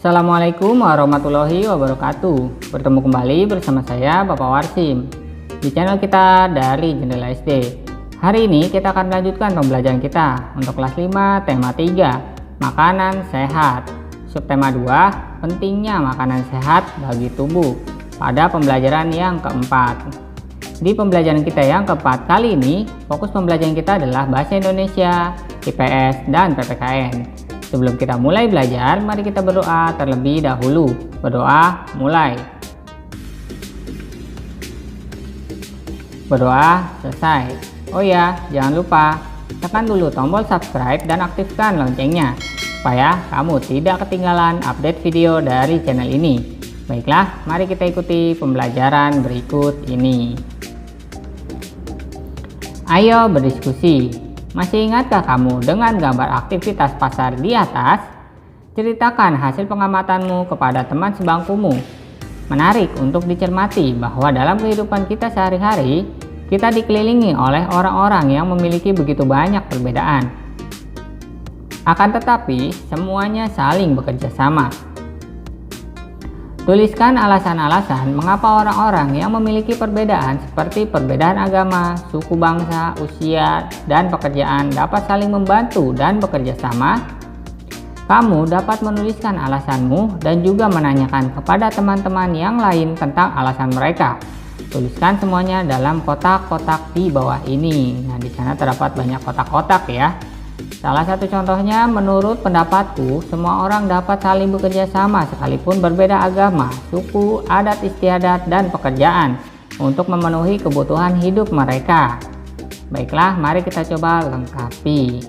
Assalamualaikum warahmatullahi wabarakatuh. Bertemu kembali bersama saya Bapak Warsim di channel kita dari Jendela SD. Hari ini kita akan melanjutkan pembelajaran kita untuk kelas 5 tema 3 makanan sehat. Subtema 2 pentingnya makanan sehat bagi tubuh pada pembelajaran yang keempat. Di pembelajaran kita yang keempat kali ini, fokus pembelajaran kita adalah bahasa Indonesia, IPS, dan PPKN. Sebelum kita mulai belajar, mari kita berdoa terlebih dahulu. Berdoa mulai. Berdoa selesai. Oh ya, jangan lupa tekan dulu tombol subscribe dan aktifkan loncengnya supaya kamu tidak ketinggalan update video dari channel ini. Baiklah, mari kita ikuti pembelajaran berikut ini. Ayo berdiskusi. Masih ingatkah kamu dengan gambar aktivitas pasar di atas? Ceritakan hasil pengamatanmu kepada teman sebangkumu. Menarik untuk dicermati bahwa dalam kehidupan kita sehari-hari, kita dikelilingi oleh orang-orang yang memiliki begitu banyak perbedaan. Akan tetapi, semuanya saling bekerja sama. Tuliskan alasan-alasan mengapa orang-orang yang memiliki perbedaan seperti perbedaan agama, suku bangsa, usia, dan pekerjaan dapat saling membantu dan bekerja sama. Kamu dapat menuliskan alasanmu dan juga menanyakan kepada teman-teman yang lain tentang alasan mereka. Tuliskan semuanya dalam kotak-kotak di bawah ini. Nah, di sana terdapat banyak kotak-kotak ya. Salah satu contohnya, menurut pendapatku, semua orang dapat saling bekerja sama sekalipun berbeda agama, suku, adat istiadat, dan pekerjaan untuk memenuhi kebutuhan hidup mereka. Baiklah, mari kita coba lengkapi.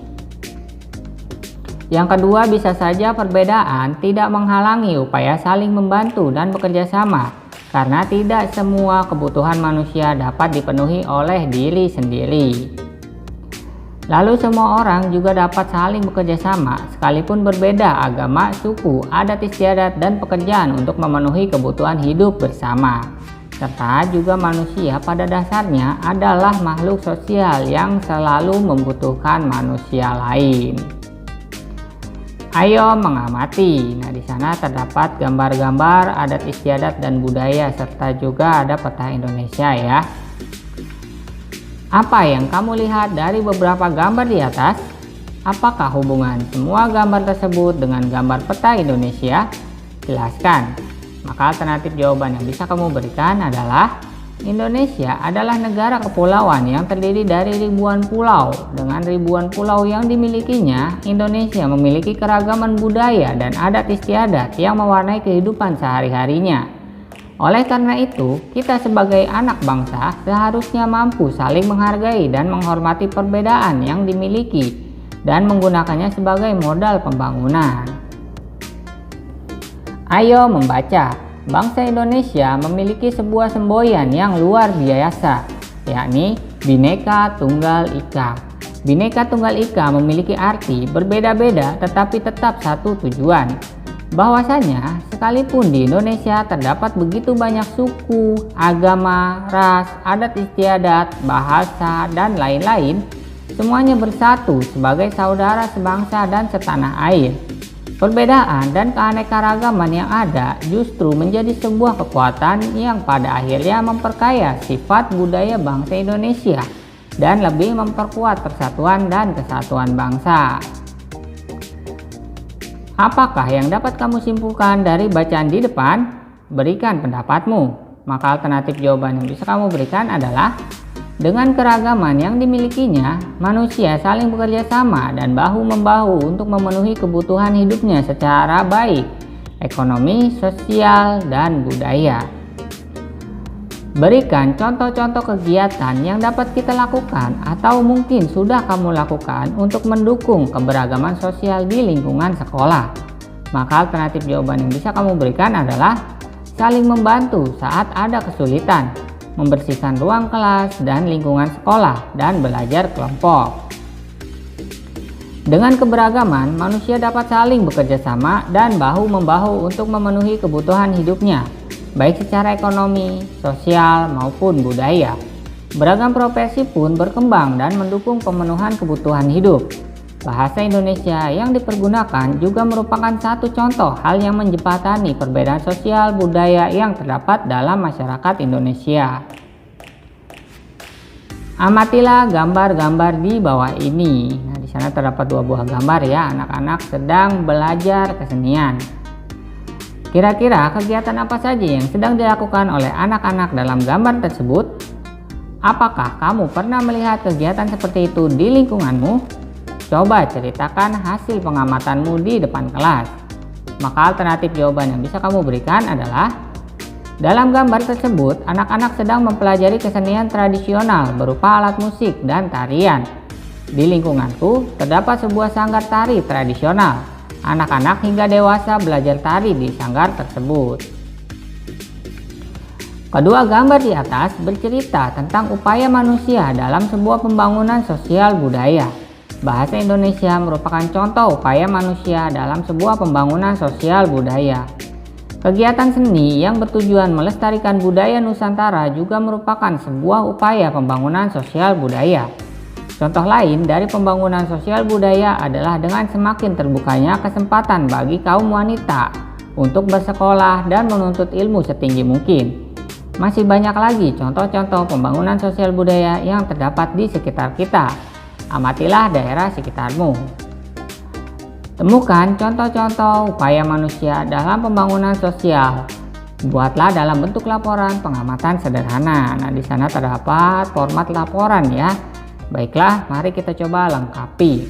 Yang kedua, bisa saja perbedaan tidak menghalangi upaya saling membantu dan bekerja sama, karena tidak semua kebutuhan manusia dapat dipenuhi oleh diri sendiri. Lalu semua orang juga dapat saling bekerja sama sekalipun berbeda agama, suku, adat istiadat, dan pekerjaan untuk memenuhi kebutuhan hidup bersama. Serta juga manusia pada dasarnya adalah makhluk sosial yang selalu membutuhkan manusia lain. Ayo mengamati. Nah, di sana terdapat gambar-gambar adat istiadat dan budaya serta juga ada peta Indonesia ya. Apa yang kamu lihat dari beberapa gambar di atas? Apakah hubungan semua gambar tersebut dengan gambar peta Indonesia? Jelaskan. Maka alternatif jawaban yang bisa kamu berikan adalah Indonesia adalah negara kepulauan yang terdiri dari ribuan pulau. Dengan ribuan pulau yang dimilikinya, Indonesia memiliki keragaman budaya dan adat istiadat yang mewarnai kehidupan sehari-harinya. Oleh karena itu, kita sebagai anak bangsa seharusnya mampu saling menghargai dan menghormati perbedaan yang dimiliki dan menggunakannya sebagai modal pembangunan. Ayo membaca. Bangsa Indonesia memiliki sebuah semboyan yang luar biasa, yakni Bhinneka Tunggal Ika. Bhinneka Tunggal Ika memiliki arti berbeda-beda tetapi tetap satu tujuan. Bahwasanya sekalipun di Indonesia terdapat begitu banyak suku, agama, ras, adat istiadat, bahasa, dan lain-lain, semuanya bersatu sebagai saudara sebangsa dan setanah air. Perbedaan dan keanekaragaman yang ada justru menjadi sebuah kekuatan yang pada akhirnya memperkaya sifat budaya bangsa Indonesia dan lebih memperkuat persatuan dan kesatuan bangsa. Apakah yang dapat kamu simpulkan dari bacaan di depan? Berikan pendapatmu. Maka alternatif jawaban yang bisa kamu berikan adalah dengan keragaman yang dimilikinya, manusia saling bekerja sama dan bahu-membahu untuk memenuhi kebutuhan hidupnya secara baik, ekonomi, sosial, dan budaya. Berikan contoh-contoh kegiatan yang dapat kita lakukan atau mungkin sudah kamu lakukan untuk mendukung keberagaman sosial di lingkungan sekolah. Maka alternatif jawaban yang bisa kamu berikan adalah saling membantu saat ada kesulitan, membersihkan ruang kelas dan lingkungan sekolah, dan belajar kelompok. Dengan keberagaman, manusia dapat saling bekerja sama dan bahu-membahu untuk memenuhi kebutuhan hidupnya, baik secara ekonomi, sosial, maupun budaya. Beragam profesi pun berkembang dan mendukung pemenuhan kebutuhan hidup. Bahasa Indonesia yang dipergunakan juga merupakan satu contoh hal yang menjembatani perbedaan sosial budaya yang terdapat dalam masyarakat Indonesia. Amatilah gambar-gambar di bawah ini. Nah, di sana terdapat dua buah gambar ya, anak-anak sedang belajar kesenian. Kira-kira kegiatan apa saja yang sedang dilakukan oleh anak-anak dalam gambar tersebut? Apakah kamu pernah melihat kegiatan seperti itu di lingkunganmu? Coba ceritakan hasil pengamatanmu di depan kelas. Maka alternatif jawaban yang bisa kamu berikan adalah, dalam gambar tersebut anak-anak sedang mempelajari kesenian tradisional berupa alat musik dan tarian. Di lingkunganku terdapat sebuah sanggar tari tradisional. Anak-anak hingga dewasa belajar tari di sanggar tersebut. Kedua gambar di atas bercerita tentang upaya manusia dalam sebuah pembangunan sosial budaya. Bahasa Indonesia merupakan contoh upaya manusia dalam sebuah pembangunan sosial budaya. Kegiatan seni yang bertujuan melestarikan budaya Nusantara juga merupakan sebuah upaya pembangunan sosial budaya. Contoh lain dari pembangunan sosial budaya adalah dengan semakin terbukanya kesempatan bagi kaum wanita untuk bersekolah dan menuntut ilmu setinggi mungkin. Masih banyak lagi contoh-contoh pembangunan sosial budaya yang terdapat di sekitar kita. Amatilah daerah sekitarmu. Temukan contoh-contoh upaya manusia dalam pembangunan sosial. Buatlah dalam bentuk laporan pengamatan sederhana. Nah, di sana terdapat format laporan ya. Baiklah, mari kita coba lengkapi.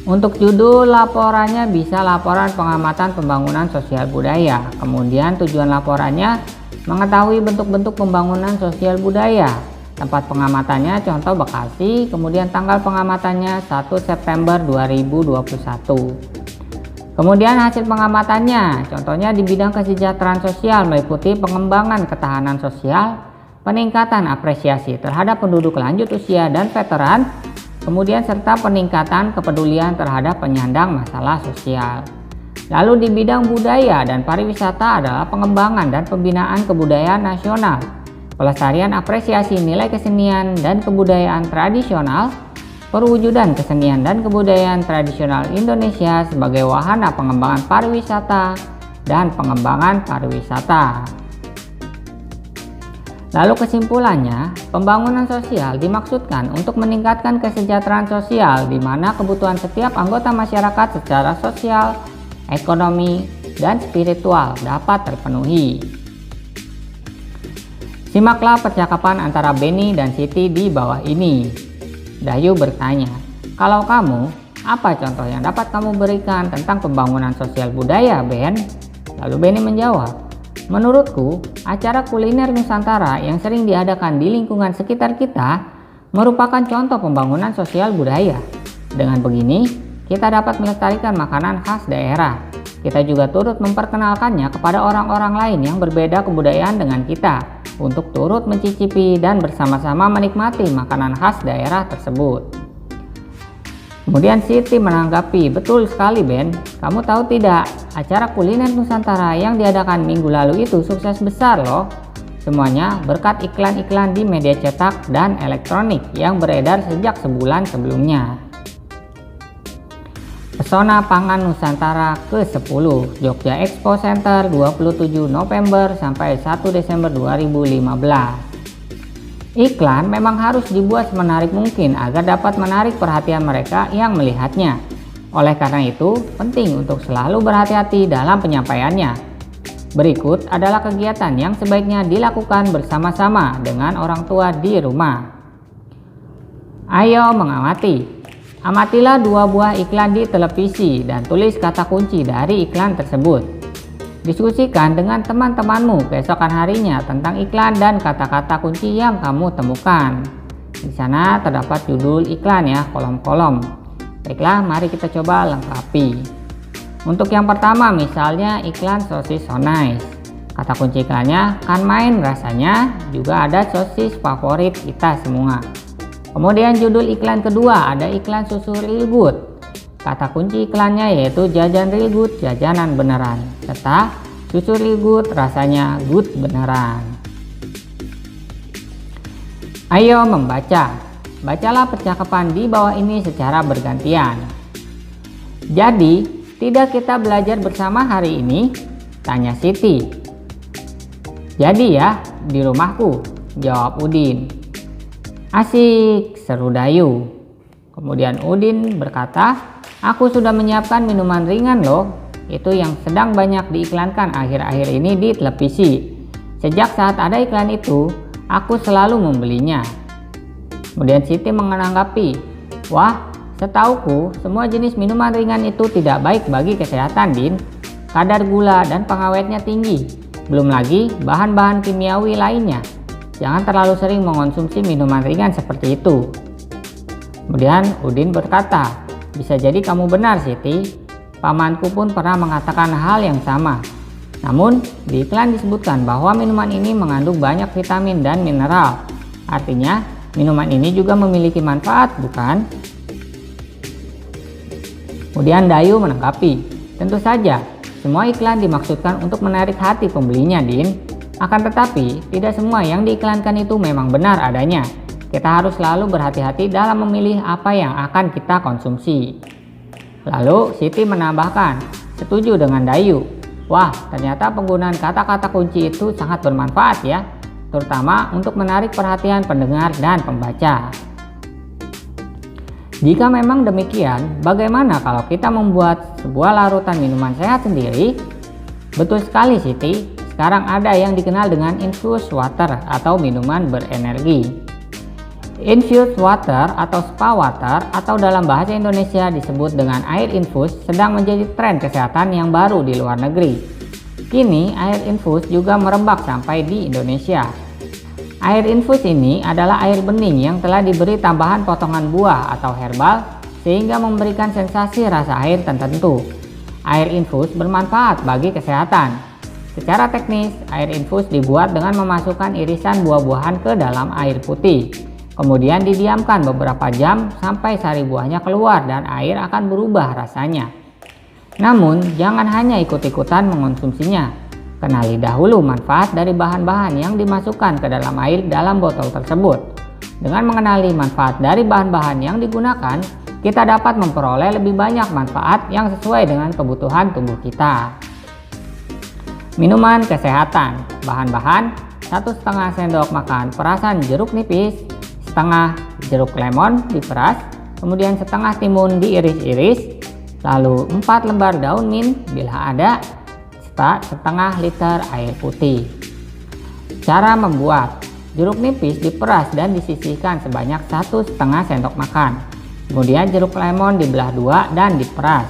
Untuk judul laporannya bisa laporan pengamatan pembangunan sosial budaya. Kemudian tujuan laporannya mengetahui bentuk-bentuk pembangunan sosial budaya. Tempat pengamatannya contoh Bekasi, kemudian tanggal pengamatannya 1 September 2021. Kemudian hasil pengamatannya, contohnya di bidang kesejahteraan sosial meliputi pengembangan ketahanan sosial, peningkatan apresiasi terhadap penduduk lanjut usia dan veteran, kemudian serta peningkatan kepedulian terhadap penyandang masalah sosial. Lalu di bidang budaya dan pariwisata adalah pengembangan dan pembinaan kebudayaan nasional, pelestarian apresiasi nilai kesenian dan kebudayaan tradisional, perwujudan kesenian dan kebudayaan tradisional Indonesia sebagai wahana pengembangan pariwisata dan pengembangan pariwisata. Lalu kesimpulannya, pembangunan sosial dimaksudkan untuk meningkatkan kesejahteraan sosial di mana kebutuhan setiap anggota masyarakat secara sosial, ekonomi, dan spiritual dapat terpenuhi. Simaklah percakapan antara Benny dan Siti di bawah ini. Dayu bertanya, kalau kamu, apa contoh yang dapat kamu berikan tentang pembangunan sosial budaya, Ben? Lalu Benny menjawab, menurutku, acara kuliner Nusantara yang sering diadakan di lingkungan sekitar kita merupakan contoh pembangunan sosial budaya. Dengan begini, kita dapat melestarikan makanan khas daerah. Kita juga turut memperkenalkannya kepada orang-orang lain yang berbeda kebudayaan dengan kita untuk turut mencicipi dan bersama-sama menikmati makanan khas daerah tersebut. Kemudian Siti menanggapi, betul sekali Ben, kamu tahu tidak, acara kuliner Nusantara yang diadakan minggu lalu itu sukses besar loh. Semuanya berkat iklan-iklan di media cetak dan elektronik yang beredar sejak sebulan sebelumnya. Pesona Pangan Nusantara ke-10 Jogja Expo Center 27 November sampai 1 Desember 2015. Iklan memang harus dibuat semenarik mungkin agar dapat menarik perhatian mereka yang melihatnya. Oleh karena itu, penting untuk selalu berhati-hati dalam penyampaiannya. Berikut adalah kegiatan yang sebaiknya dilakukan bersama-sama dengan orang tua di rumah. Ayo mengamati. Amatilah 2 buah iklan di televisi dan tulis kata kunci dari iklan tersebut. Diskusikan dengan teman-temanmu keesokan harinya tentang iklan dan kata-kata kunci yang kamu temukan. Di sana terdapat judul iklan ya, kolom-kolom. Baiklah, mari kita coba lengkapi. Untuk yang pertama misalnya iklan sosis so nice. Kata kunci iklannya kan main rasanya, juga ada sosis favorit kita semua. Kemudian judul iklan kedua ada iklan susu Real Good. Kata kunci iklannya yaitu jajan Real Good, jajanan beneran, serta susu Real Good rasanya good beneran. Ayo membaca. bacalah percakapan di bawah ini secara bergantian. Jadi, tidak kita belajar bersama hari ini? Tanya Siti. Jadi ya, di rumahku, jawab Udin. Asik, seru Dayu. Kemudian Udin berkata, aku sudah menyiapkan minuman ringan loh. Itu yang sedang banyak diiklankan akhir-akhir ini di televisi. Sejak saat ada iklan itu, aku selalu membelinya. Kemudian Siti menanggapi, wah, setauku semua jenis minuman ringan itu tidak baik bagi kesehatan, Din. Kadar gula dan pengawetnya tinggi. Belum lagi bahan-bahan kimiawi lainnya. Jangan terlalu sering mengonsumsi minuman ringan seperti itu. Kemudian Udin berkata, bisa jadi kamu benar, Siti. Pamanku pun pernah mengatakan hal yang sama. Namun, di iklan disebutkan bahwa minuman ini mengandung banyak vitamin dan mineral. Artinya, minuman ini juga memiliki manfaat, bukan? Kemudian Dayu menanggapi, tentu saja, semua iklan dimaksudkan untuk menarik hati pembelinya, Din. Akan tetapi, tidak semua yang diiklankan itu memang benar adanya. Kita harus selalu berhati-hati dalam memilih apa yang akan kita konsumsi. Lalu Siti menambahkan, setuju dengan Dayu. Wah, ternyata penggunaan kata-kata kunci itu sangat bermanfaat ya, terutama untuk menarik perhatian pendengar dan pembaca. Jika memang demikian, bagaimana kalau kita membuat sebuah larutan minuman sehat sendiri? Betul sekali, Siti. Sekarang ada yang dikenal dengan infused water atau minuman berenergi. Infused water atau spa water atau dalam bahasa Indonesia disebut dengan air infus sedang menjadi tren kesehatan yang baru di luar negeri. Kini air infus juga merebak sampai di Indonesia. Air infus ini adalah air bening yang telah diberi tambahan potongan buah atau herbal sehingga memberikan sensasi rasa air tertentu. Air infus bermanfaat bagi kesehatan. Secara teknis, air infus dibuat dengan memasukkan irisan buah-buahan ke dalam air putih. Kemudian didiamkan beberapa jam sampai sari buahnya keluar dan air akan berubah rasanya. Namun, jangan hanya ikut-ikutan mengonsumsinya. Kenali dahulu manfaat dari bahan-bahan yang dimasukkan ke dalam air dalam botol tersebut. Dengan mengenali manfaat dari bahan-bahan yang digunakan, kita dapat memperoleh lebih banyak manfaat yang sesuai dengan kebutuhan tubuh kita. Minuman kesehatan. Bahan-bahan: 1,5 sendok makan perasan jeruk nipis, setengah jeruk lemon diperas, kemudian setengah timun diiris-iris, lalu 4 lembar daun mint bila ada, serta setengah liter air putih. Cara membuat: jeruk nipis diperas dan disisihkan sebanyak 1,5 sendok makan. Kemudian jeruk lemon dibelah 2 dan diperas.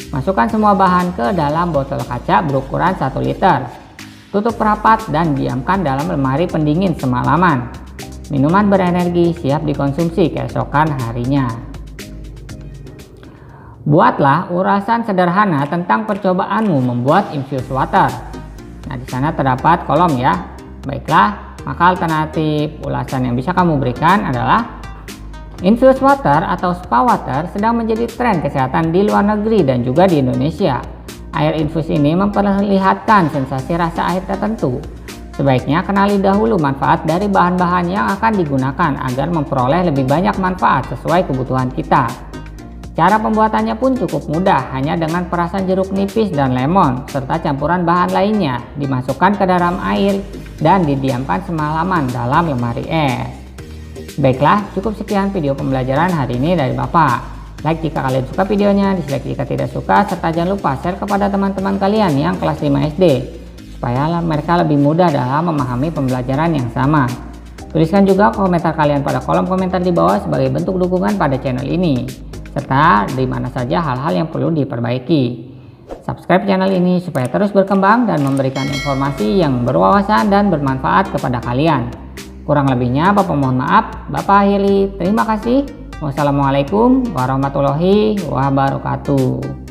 Masukkan semua bahan ke dalam botol kaca berukuran 1 liter. Tutup rapat dan diamkan dalam lemari pendingin semalaman. Minuman berenergi siap dikonsumsi keesokan harinya. Buatlah urasan sederhana tentang percobaanmu membuat infused water. Nah, di sana terdapat kolom ya. Baiklah, maka alternatif ulasan yang bisa kamu berikan adalah infused water atau spa water sedang menjadi tren kesehatan di luar negeri dan juga di Indonesia. Air infus ini memperlihatkan sensasi rasa air tertentu. Sebaiknya kenali dahulu manfaat dari bahan-bahan yang akan digunakan agar memperoleh lebih banyak manfaat sesuai kebutuhan kita. Cara pembuatannya pun cukup mudah, hanya dengan perasan jeruk nipis dan lemon serta campuran bahan lainnya dimasukkan ke dalam air dan didiamkan semalaman dalam lemari es. Baiklah, cukup sekian video pembelajaran hari ini dari Bapak. Like jika kalian suka videonya, dislike jika tidak suka, serta jangan lupa share kepada teman-teman kalian yang kelas 5 SD supaya mereka lebih mudah dalam memahami pembelajaran yang sama. Tuliskan juga komentar kalian pada kolom komentar di bawah sebagai bentuk dukungan pada channel ini, serta di mana saja hal-hal yang perlu diperbaiki. Subscribe channel ini supaya terus berkembang dan memberikan informasi yang berwawasan dan bermanfaat kepada kalian. Kurang lebihnya Bapak mohon maaf. Bapak akhiri, terima kasih. Wassalamualaikum warahmatullahi wabarakatuh.